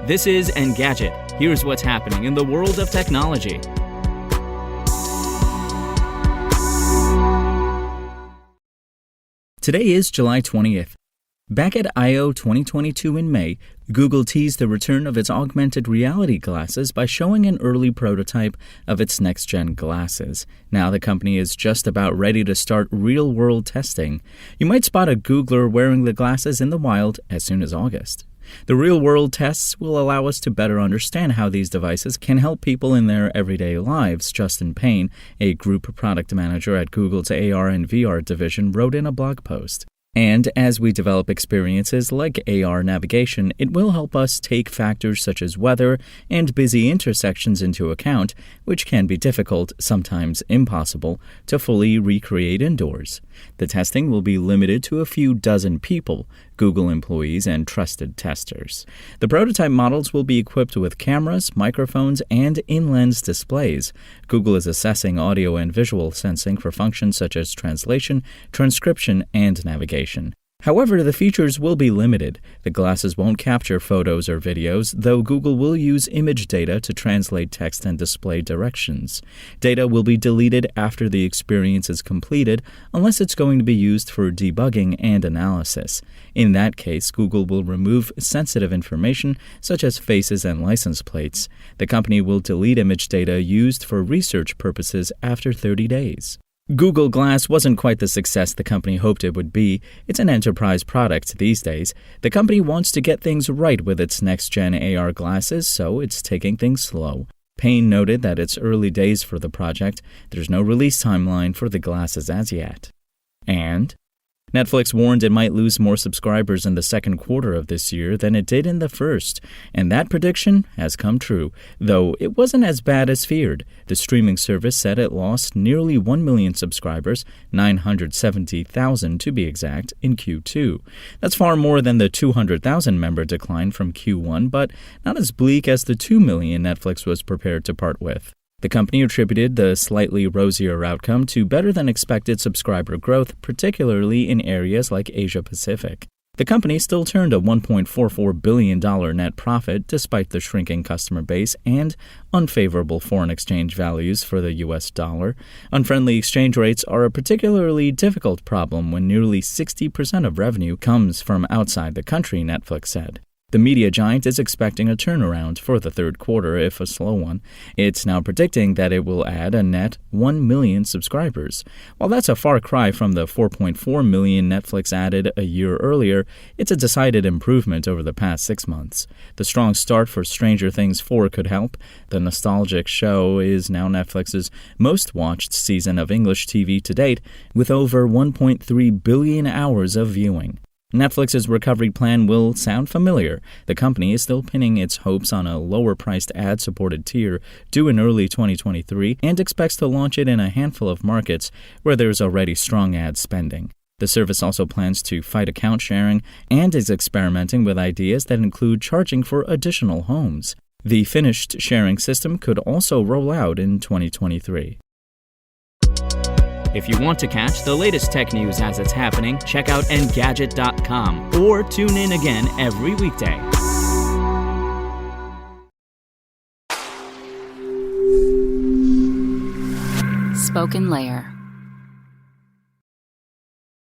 This is Engadget. Here's what's happening in the world of technology. Today is July 20th. Back at I/O 2022 in May, Google teased the return of its augmented reality glasses by showing an early prototype of its next-gen glasses. Now the company is just about ready to start real-world testing. You might spot a Googler wearing the glasses in the wild as soon as August. The real-world tests will allow us to better understand how these devices can help people in their everyday lives, Justin Payne, a group product manager at Google's AR and VR division, wrote in a blog post. And as we develop experiences like AR navigation, it will help us take factors such as weather and busy intersections into account, which can be difficult, sometimes impossible, to fully recreate indoors. The testing will be limited to a few dozen people, Google employees and trusted testers. The prototype models will be equipped with cameras, microphones, and in-lens displays. Google is assessing audio and visual sensing for functions such as translation, transcription, and navigation. However, the features will be limited. The glasses won't capture photos or videos, though Google will use image data to translate text and display directions. Data will be deleted after the experience is completed, unless it's going to be used for debugging and analysis. In that case, Google will remove sensitive information, such as faces and license plates. The company will delete image data used for research purposes after 30 days. Google Glass wasn't quite the success the company hoped it would be. It's an enterprise product these days. The company wants to get things right with its next-gen AR glasses, so it's taking things slow. Payne noted that it's early days for the project. There's no release timeline for the glasses as yet. And Netflix warned it might lose more subscribers in the second quarter of this year than it did in the first, and that prediction has come true, though it wasn't as bad as feared. The streaming service said it lost nearly 1 million subscribers, 970,000 to be exact, in Q2. That's far more than the 200,000 member decline from Q1, but not as bleak as the 2 million Netflix was prepared to part with. The company attributed the slightly rosier outcome to better-than-expected subscriber growth, particularly in areas like Asia-Pacific. The company still turned a $1.44 billion net profit despite the shrinking customer base and unfavorable foreign exchange values for the U.S. dollar. Unfriendly exchange rates are a particularly difficult problem when nearly 60% of revenue comes from outside the country, Netflix said. The media giant is expecting a turnaround for the third quarter, if a slow one. It's now predicting that it will add a net 1 million subscribers. While that's a far cry from the 4.4 million Netflix added a year earlier, it's a decided improvement over the past 6 months. The strong start for Stranger Things 4 could help. The nostalgic show is now Netflix's most-watched season of English TV to date, with over 1.3 billion hours of viewing. Netflix's recovery plan will sound familiar. The company is still pinning its hopes on a lower-priced ad-supported tier due in early 2023 and expects to launch it in a handful of markets where there's already strong ad spending. The service also plans to fight account sharing and is experimenting with ideas that include charging for additional homes. The finished sharing system could also roll out in 2023. If you want to catch the latest tech news as it's happening, check out Engadget.com or tune in again every weekday. SpokenLayer.